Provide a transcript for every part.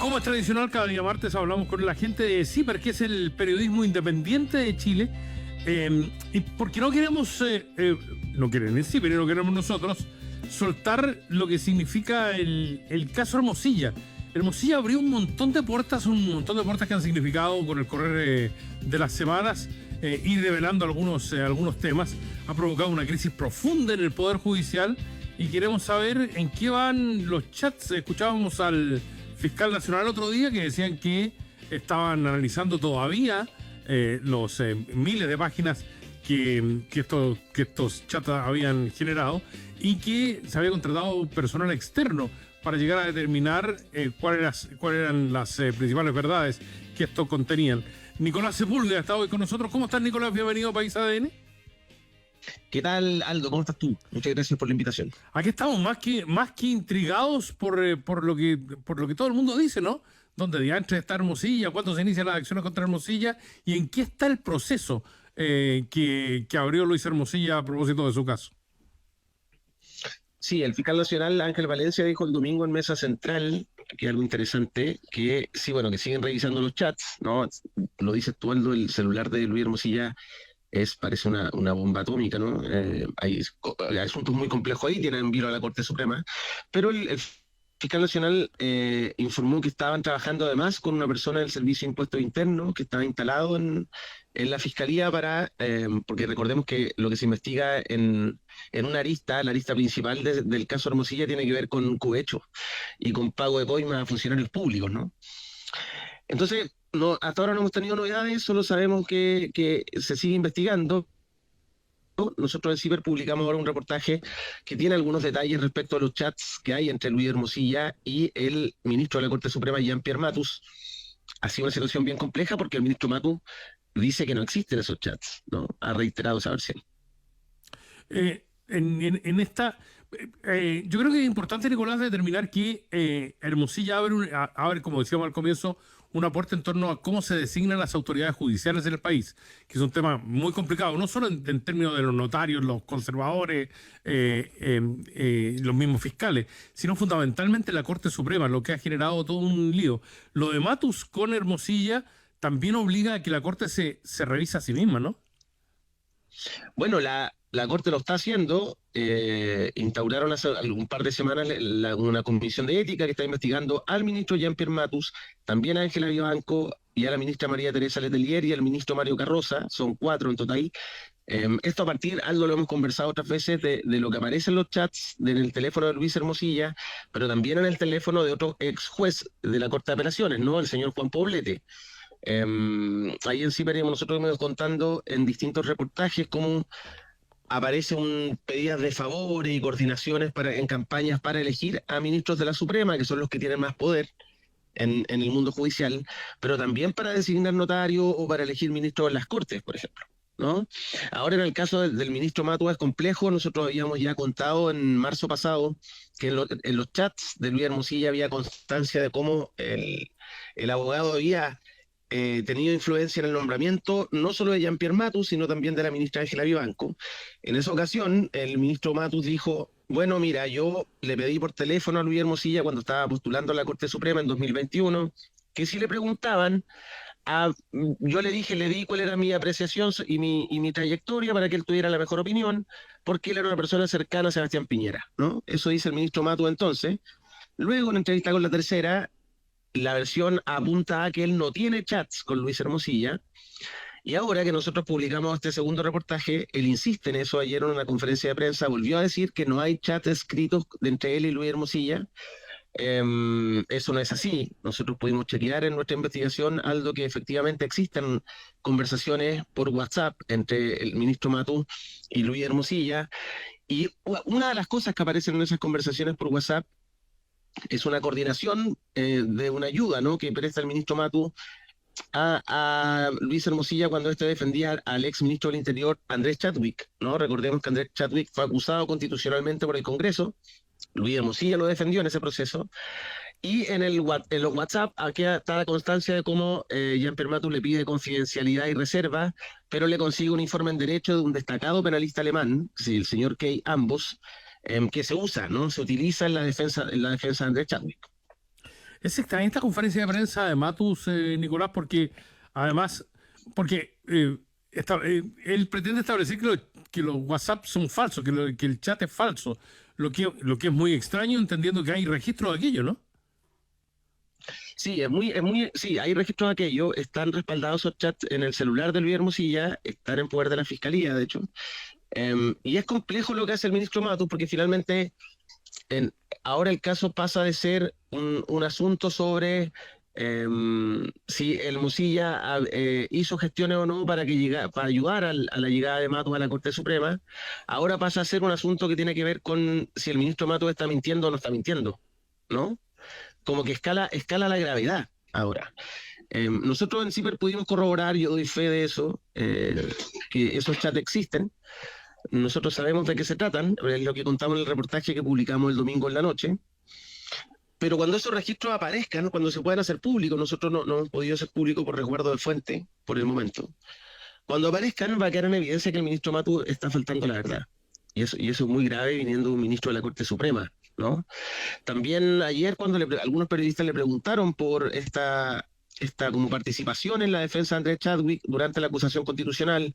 Como es tradicional, cada día martes hablamos con la gente de CIPER, que es el periodismo independiente de Chile. Y porque no queremos, no quieren el CIPER y no queremos nosotros, soltar lo que significa el caso Hermosilla. Hermosilla abrió un montón de puertas que han significado con el correr de las semanas, ir develando algunos temas. Ha provocado una crisis profunda en el Poder Judicial y queremos saber en qué van los chats. Escuchábamos al fiscal nacional el otro día que decían que estaban analizando todavía los miles de páginas que estos chats habían generado y que se había contratado personal externo para llegar a determinar cuáles eran las principales verdades que estos contenían. Nicolás Sepúlveda está hoy con nosotros. ¿Cómo estás, Nicolás? Bienvenido a País ADN. ¿Qué tal, Aldo? ¿Cómo estás tú? Muchas gracias por la invitación. Aquí estamos más que intrigados por lo que todo el mundo dice, ¿no? ¿Dónde diantre está Hermosilla? ¿Cuándo se inician las acciones contra Hermosilla? ¿Y en qué está el proceso que abrió Luis Hermosilla a propósito de su caso? Sí, el fiscal nacional Ángel Valencia dijo el domingo en Mesa Central, que algo interesante, que sí, bueno, que siguen revisando los chats, ¿no? Lo dices tú, Aldo, el celular de Luis Hermosilla parece una bomba atómica, ¿no? Hay asuntos muy complejos ahí, tienen envío a la Corte Suprema, pero el fiscal nacional informó que estaban trabajando además con una persona del Servicio de Impuestos Internos que estaba instalado en la Fiscalía porque recordemos que lo que se investiga en una arista, la arista principal del caso Hermosilla tiene que ver con cohecho y con pago de coimas a funcionarios públicos, ¿no? Entonces, no, hasta ahora no hemos tenido novedades, solo sabemos que se sigue investigando. Nosotros en CIPER publicamos ahora un reportaje que tiene algunos detalles respecto a los chats que hay entre Luis Hermosilla y el ministro de la Corte Suprema, Jean-Pierre Matus. Ha sido una situación bien compleja porque el ministro Matus dice que no existen esos chats, ¿no? Ha reiterado esa versión. En esta, yo creo que es importante, Nicolás, determinar que Hermosilla abre, como decíamos al comienzo, una puerta en torno a cómo se designan las autoridades judiciales en el país, que es un tema muy complicado, no solo en términos de los notarios, los conservadores, los mismos fiscales, sino fundamentalmente la Corte Suprema, lo que ha generado todo un lío. Lo de Matus con Hermosilla también obliga a que la Corte se revise a sí misma, ¿no? Bueno, la Corte lo está haciendo. Instauraron hace un par de semanas una comisión de ética que está investigando al ministro Jean-Pierre Matus, también a Ángela Vivanco y a la ministra María Teresa Letelier y al ministro Mario Carroza. Son 4 en total. Esto a partir, algo lo hemos conversado otras veces, de lo que aparece en los chats en el teléfono de Luis Hermosilla, pero también en el teléfono de otro ex juez de la Corte de Apelaciones, ¿no? El señor Juan Poblete. Ahí en CIPER nosotros hemos ido contando en distintos reportajes cómo aparecen pedidas de favores y coordinaciones en campañas para elegir a ministros de la Suprema, que son los que tienen más poder en el mundo judicial, pero también para designar notarios o para elegir ministros en las Cortes, por ejemplo, ¿no? Ahora, en el caso del ministro Matus es complejo. Nosotros habíamos ya contado en marzo pasado que en los chats de Luis Hermosilla había constancia de cómo el abogado había tenido influencia en el nombramiento no solo de Jean-Pierre Matus, sino también de la ministra Ángela Vivanco. En esa ocasión, el ministro Matus dijo: bueno, mira, yo le pedí por teléfono a Luis Hermosilla cuando estaba postulando a la Corte Suprema en 2021, que si le preguntaban, yo le di cuál era mi apreciación y mi trayectoria para que él tuviera la mejor opinión, porque él era una persona cercana a Sebastián Piñera, ¿no? Eso dice el ministro Matus entonces. Luego, en entrevista con La Tercera, la versión apunta a que él no tiene chats con Luis Hermosilla, y ahora que nosotros publicamos este segundo reportaje, él insiste en eso. Ayer en una conferencia de prensa volvió a decir que no hay chats escritos entre él y Luis Hermosilla. Eso no es así. Nosotros pudimos chequear en nuestra investigación, Aldo, que efectivamente existen conversaciones por WhatsApp entre el ministro Matus y Luis Hermosilla, y una de las cosas que aparecen en esas conversaciones por WhatsApp es una coordinación de una ayuda, ¿no?, que presta el ministro Matus a Luis Hermosilla cuando éste defendía al ex ministro del Interior, Andrés Chadwick, ¿no? Recordemos que Andrés Chadwick fue acusado constitucionalmente por el Congreso. Luis Hermosilla lo defendió en ese proceso. Y en los WhatsApp aquí está la constancia de cómo Jean-Pierre Matus le pide confidencialidad y reserva, pero le consigue un informe en derecho de un destacado penalista alemán, el señor Kay Ambos, que se usa, ¿no? Se utiliza en la defensa de Andrés Chadwick. Es extraña esta conferencia de prensa de Matus, Nicolás, porque además, porque él pretende establecer que los WhatsApp son falsos, que el chat es falso, lo que es muy extraño, entendiendo que hay registro de aquello, ¿no? Sí, sí, hay registros de aquello, están respaldados esos chats en el celular de Luis Hermosilla, están en poder de la Fiscalía, de hecho. Y es complejo lo que hace el ministro Matus, porque finalmente ahora el caso pasa de ser un asunto sobre si Hermosilla hizo gestiones o no para ayudar a la llegada de Matus a la Corte Suprema. Ahora pasa a ser un asunto que tiene que ver con si el ministro Matus está mintiendo o no está mintiendo, ¿no? Como que escala la gravedad ahora. Nosotros en CIPER pudimos corroborar, yo doy fe de eso, que esos chats existen. Nosotros sabemos de qué se tratan, es lo que contamos en el reportaje que publicamos el domingo en la noche. Pero cuando esos registros aparezcan, cuando se puedan hacer públicos, nosotros no hemos podido hacer público por resguardo de fuente por el momento. Cuando aparezcan, va a quedar en evidencia que el ministro Matus está faltando la verdad. Y eso es muy grave viniendo de un ministro de la Corte Suprema, ¿no? También ayer, cuando algunos periodistas le preguntaron por esta como participación en la defensa de Andrés Chadwick durante la acusación constitucional,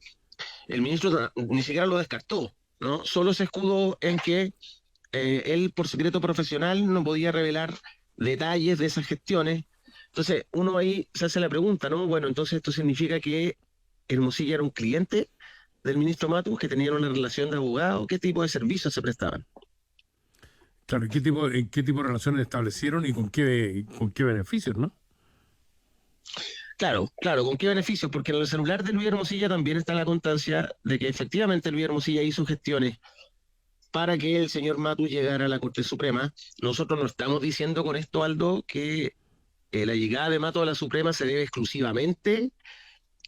el ministro ni siquiera lo descartó, ¿no? Solo se escudó en que él, por secreto profesional, no podía revelar detalles de esas gestiones. Entonces, uno ahí se hace la pregunta, ¿no? Bueno, entonces esto significa que Hermosilla era un cliente del ministro Matus, que tenían una relación de abogado. ¿Qué tipo de servicios se prestaban? Claro, ¿en qué tipo de relaciones establecieron y con qué beneficios, no? Claro, ¿con qué beneficios? Porque en el celular de Luis Hermosilla también está la constancia de que efectivamente Luis Hermosilla hizo gestiones para que el señor Matus llegara a la Corte Suprema. Nosotros no estamos diciendo con esto, Aldo, que la llegada de Matus a la Suprema se debe exclusivamente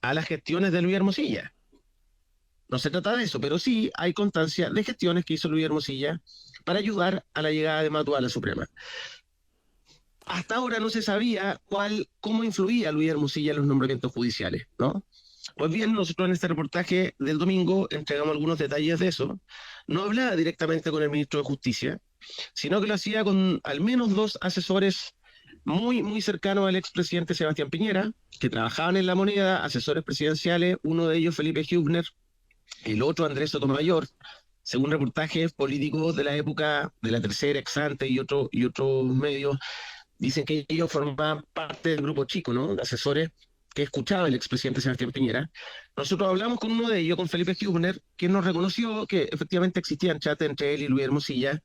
a las gestiones de Luis Hermosilla. No se trata de eso, pero sí hay constancia de gestiones que hizo Luis Hermosilla para ayudar a la llegada de Matus a la Suprema. Hasta ahora no se sabía cómo influía Luis Hermosilla en los nombramientos judiciales, ¿no? Pues bien, nosotros en este reportaje del domingo entregamos algunos detalles de eso. No hablaba directamente con el ministro de Justicia, sino que lo hacía con al menos dos asesores muy, muy cercanos al expresidente Sebastián Piñera, que trabajaban en La Moneda, asesores presidenciales, uno de ellos Felipe Hübner, el otro Andrés Sotomayor, según reportajes políticos de la época de la Tercera, Exante y otros medios. Dicen que ellos formaban parte del grupo chico, ¿no? De asesores que escuchaba el expresidente Sebastián Piñera. Nosotros hablamos con uno de ellos, con Felipe Hübner, que nos reconoció que efectivamente existían chats entre él y Luis Hermosilla,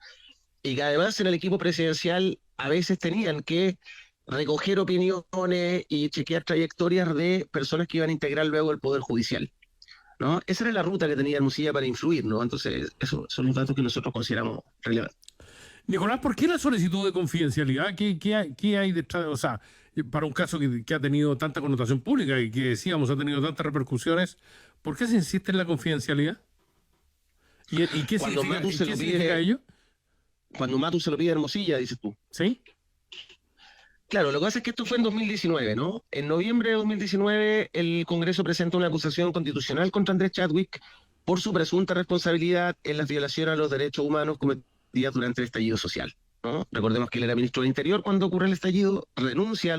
y que además en el equipo presidencial a veces tenían que recoger opiniones y chequear trayectorias de personas que iban a integrar luego el Poder Judicial, ¿no? Esa era la ruta que tenía Hermosilla para influir, ¿no? Entonces, esos son los datos que nosotros consideramos relevantes. Nicolás, ¿por qué la solicitud de confidencialidad? ¿Qué hay detrás? O sea, para un caso que ha tenido tanta connotación pública y que decíamos ha tenido tantas repercusiones, ¿por qué se insiste en la confidencialidad? ¿Y qué significa ello? Cuando Matus se lo pide a Hermosilla, dices tú. ¿Sí? Claro, lo que pasa es que esto fue en 2019, ¿no? En noviembre de 2019 el Congreso presenta una acusación constitucional contra Andrés Chadwick por su presunta responsabilidad en las violaciones a los derechos humanos cometidas durante el estallido social, ¿no? Recordemos que él era ministro del Interior cuando ocurre el estallido, renuncia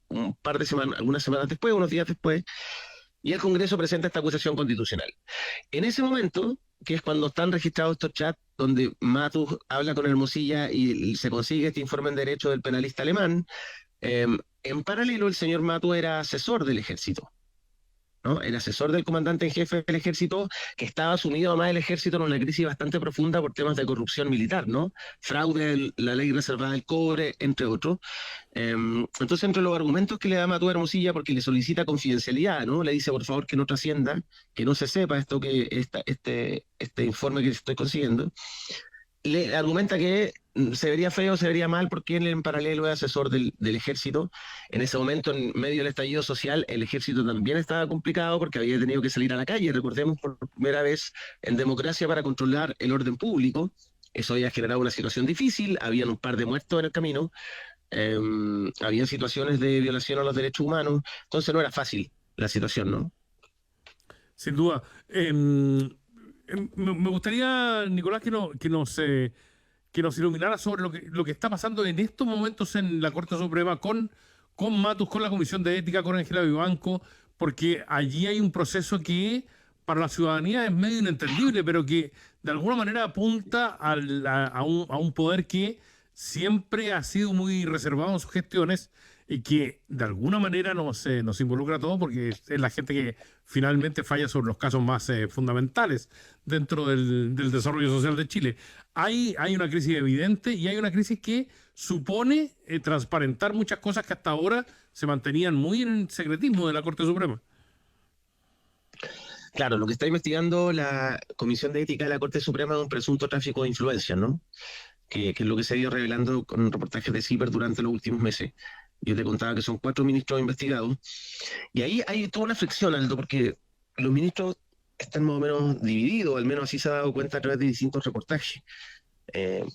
un par de semanas, algunas semanas después, unos días después, y el Congreso presenta esta acusación constitucional. En ese momento, que es cuando están registrados estos chats donde Matus habla con Hermosilla y se consigue este informe en derecho del penalista alemán, en paralelo el señor Matus era asesor del ejército, ¿no? El asesor del comandante en jefe del ejército, que estaba sumido además el ejército en una crisis bastante profunda por temas de corrupción militar, ¿no? Fraude, la ley reservada del cobre, entre otros. Entonces, entre los argumentos que le da Matus a Hermosilla, porque le solicita confidencialidad, ¿no? Le dice, por favor, que no trascienda, que no se sepa este informe que estoy consiguiendo. Le argumenta que se vería feo, se vería mal, porque él en paralelo es asesor del ejército. En ese momento, en medio del estallido social, el ejército también estaba complicado porque había tenido que salir a la calle, recordemos, por primera vez en democracia para controlar el orden público. Eso había generado una situación difícil, habían un par de muertos en el camino, había situaciones de violación a los derechos humanos, entonces no era fácil la situación, ¿no? Sin duda. Me gustaría, Nicolás, que que nos iluminara sobre lo que está pasando en estos momentos en la Corte Suprema con Matus, con la Comisión de Ética, con Ángela Vivanco, porque allí hay un proceso que para la ciudadanía es medio inentendible, pero que de alguna manera apunta a un poder que siempre ha sido muy reservado en sus gestiones y que de alguna manera nos involucra a todos porque es la gente que finalmente falla sobre los casos más fundamentales dentro del desarrollo social de Chile. Hay una crisis evidente y hay una crisis que supone transparentar muchas cosas que hasta ahora se mantenían muy en el secretismo de la Corte Suprema. Claro, lo que está investigando la Comisión de Ética de la Corte Suprema es un presunto tráfico de influencias, ¿no? Que es lo que se ha ido revelando con reportajes de CIPER durante los últimos meses. Yo te contaba que son 4 ministros investigados, y ahí hay toda una fricción, Aldo, porque los ministros están más o menos divididos, al menos así se ha dado cuenta a través de distintos reportajes.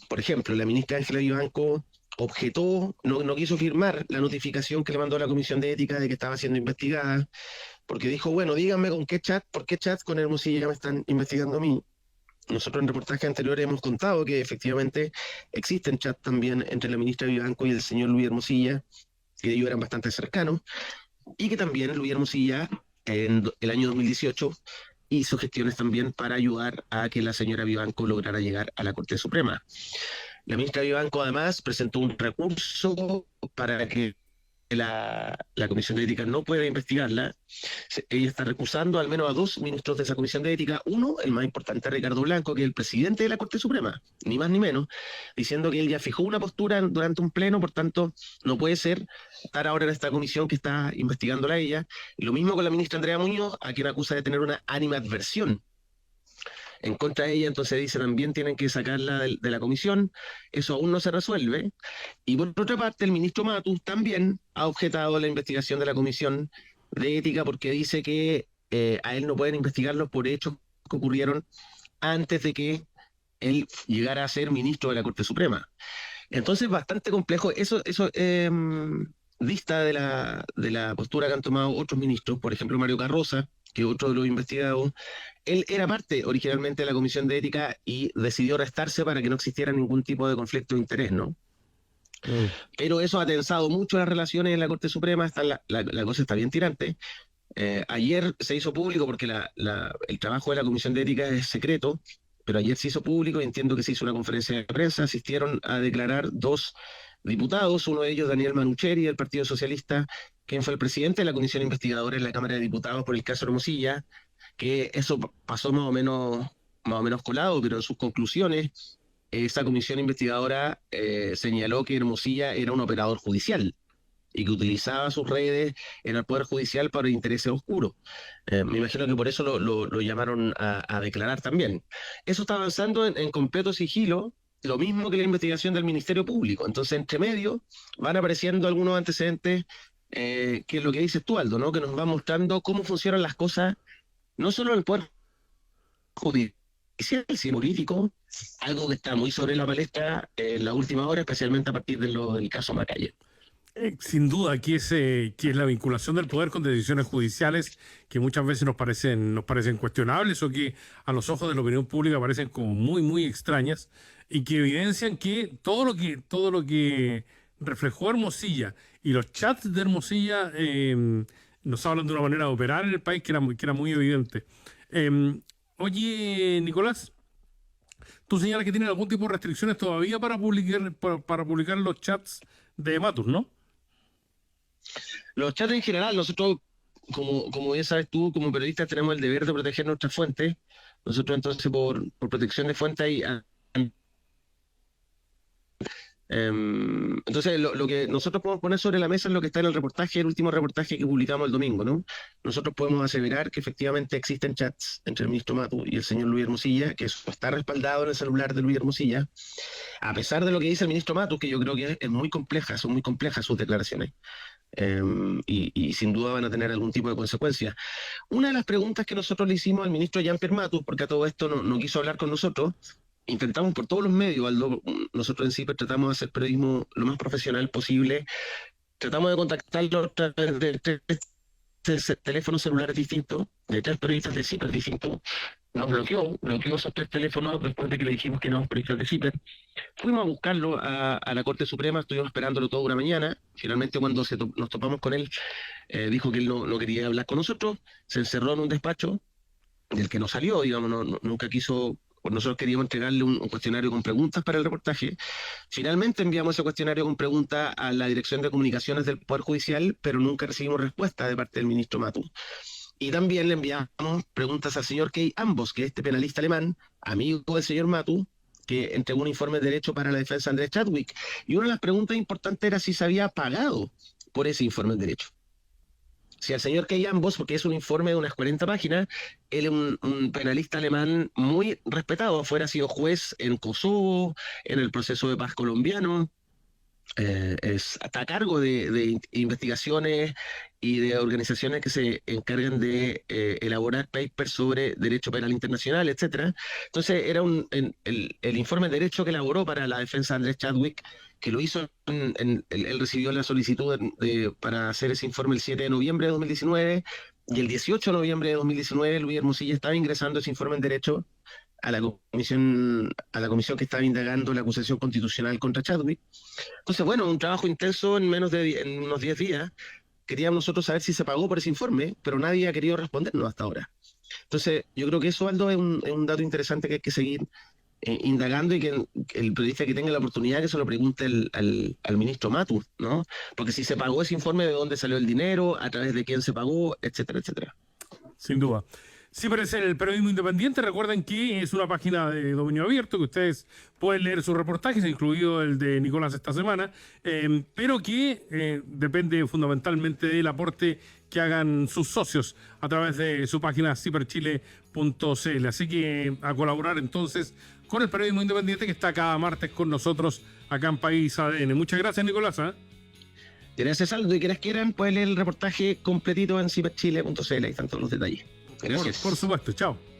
Por ejemplo, la ministra Ángela Vivanco objetó, no quiso firmar la notificación que le mandó a la Comisión de Ética de que estaba siendo investigada, porque dijo, bueno, díganme por qué chat con Hermosilla me están investigando a mí. Nosotros en reportajes anteriores hemos contado que efectivamente existen chats también entre la ministra Vivanco y el señor Luis Hermosilla, que ellos eran bastante cercanos, y que también Luis Hermosilla en el año 2018 hizo gestiones también para ayudar a que la señora Vivanco lograra llegar a la Corte Suprema. La ministra Vivanco además presentó un recurso para que la Comisión de Ética no pueda investigarla. Ella está recusando al menos a 2 ministros de esa Comisión de Ética. Uno, el más importante, Ricardo Blanco, que es el presidente de la Corte Suprema, ni más ni menos, diciendo que él ya fijó una postura durante un pleno, por tanto, no puede estar ahora en esta comisión que está investigándola a ella. Y lo mismo con la ministra Andrea Muñoz, a quien acusa de tener una animadversión en contra de ella, entonces dice también tienen que sacarla de la comisión. Eso aún no se resuelve. Y por otra parte, el ministro Matus también ha objetado la investigación de la Comisión de Ética porque dice que a él no pueden investigarlo por hechos que ocurrieron antes de que él llegara a ser ministro de la Corte Suprema. Entonces, bastante complejo. Eso dista de la postura que han tomado otros ministros, por ejemplo, Mario Carroza, que otro de los investigados. Él era parte originalmente de la Comisión de Ética y decidió restarse para que no existiera ningún tipo de conflicto de interés, ¿no? Pero eso ha tensado mucho las relaciones en la Corte Suprema, la cosa está bien tirante. Ayer se hizo público porque el trabajo de la Comisión de Ética es secreto, pero ayer se hizo público y entiendo que se hizo una conferencia de prensa, asistieron a declarar 2 diputados, uno de ellos Daniel Manucheri del Partido Socialista, quien fue el presidente de la Comisión Investigadora en la Cámara de Diputados por el caso Hermosilla, que eso pasó más o menos colado, pero en sus conclusiones, esa comisión investigadora señaló que Hermosilla era un operador judicial y que utilizaba sus redes en el Poder Judicial para intereses oscuros. Me imagino que por eso lo llamaron a declarar también. Eso está avanzando en completo sigilo, lo mismo que la investigación del Ministerio Público. Entonces, entre medio, van apareciendo algunos antecedentes, que es lo que dices tú, Aldo, ¿no? Que nos va mostrando cómo funcionan las cosas, no solo en el Poder Judicial, sino político, algo que está muy sobre la palestra en la última hora, especialmente a partir del caso Macaya. Sin duda, que es la vinculación del poder con decisiones judiciales que muchas veces nos parecen cuestionables o que a los ojos de la opinión pública parecen como muy, muy extrañas y que evidencian que todo lo que reflejó Hermosilla y los chats de Hermosilla nos hablan de una manera de operar en el país que era muy evidente. Oye, Nicolás, tú señalas que tienen algún tipo de restricciones todavía para publicar los chats de Matus, ¿no? Los chats en general, nosotros, como bien sabes tú, como periodistas tenemos el deber de proteger nuestras fuentes. Nosotros entonces por protección de fuentes entonces lo que nosotros podemos poner sobre la mesa es lo que está en el reportaje, el último reportaje que publicamos el domingo, ¿no? Nosotros podemos aseverar que efectivamente existen chats entre el ministro Matus y el señor Luis Hermosilla, que eso está respaldado en el celular de Luis Hermosilla, a pesar de lo que dice el ministro Matus, que yo creo que son muy complejas sus declaraciones. Y sin duda van a tener algún tipo de consecuencia. Una de las preguntas que nosotros le hicimos al ministro Jean-Pierre Matus, porque a todo esto no quiso hablar con nosotros, intentamos por todos los medios, Aldo, nosotros en CIPER tratamos de hacer periodismo lo más profesional posible, tratamos de contactarlo a través de 3 teléfonos celulares distintos, de 3 periodistas de CIPER distintos, nos bloqueó esos 3 teléfonos después de que le dijimos que no, periodistas de CIPER. Fuimos a buscarlo a la Corte Suprema, estuvimos esperándolo toda una mañana. Finalmente, cuando nos topamos con él, dijo que él no quería hablar con nosotros, se encerró en un despacho del que no salió, digamos, nunca quiso. Nosotros queríamos entregarle un cuestionario con preguntas para el reportaje. Finalmente enviamos ese cuestionario con preguntas a la Dirección de Comunicaciones del Poder Judicial, pero nunca recibimos respuesta de parte del ministro Matus. Y también le enviamos preguntas al señor Kay Ambos, que es este penalista alemán, amigo del señor Matus, que entregó un informe de derecho para la defensa de Andrés Chadwick. Y una de las preguntas importantes era si se había pagado por ese informe de derecho. Si al señor Kay Ambos, porque es un informe de unas 40 páginas, él es un penalista alemán muy respetado, fuera sido juez en Kosovo, en el proceso de paz colombiano, está a cargo de investigaciones y de organizaciones que se encargan de elaborar papers sobre derecho penal internacional, etcétera. Entonces era el informe de derecho que elaboró para la defensa de Andrés Chadwick, que lo hizo, él recibió la solicitud para hacer ese informe el 7 de noviembre de 2019, y el 18 de noviembre de 2019 Luis Hermosilla estaba ingresando ese informe en derecho a la comisión que estaba indagando la acusación constitucional contra Chadwick. Entonces, bueno, un trabajo intenso en en unos 10 días. Queríamos nosotros saber si se pagó por ese informe, pero nadie ha querido respondernos hasta ahora. Entonces, yo creo que eso, Aldo, es un dato interesante que hay que seguir indagando, y que el periodista que tenga la oportunidad que se lo pregunte al ministro Matus, ¿no? Porque si se pagó ese informe, ¿de dónde salió el dinero? ¿A través de quién se pagó? Etcétera, etcétera. Sin duda. Sí, pero es el periodismo independiente. Recuerden que es una página de dominio abierto, que ustedes pueden leer sus reportajes, incluido el de Nicolás esta semana, pero que depende fundamentalmente del aporte que hagan sus socios a través de su página ciperchile.cl. Así que a colaborar entonces con el periodismo independiente, que está cada martes con nosotros acá en País ADN. Muchas gracias, Nicolás. Gracias, Aldo. Y quienes quieran, pueden leer el reportaje completito en ciperchile.cl. Ahí están todos los detalles. Gracias. Por supuesto. Chao.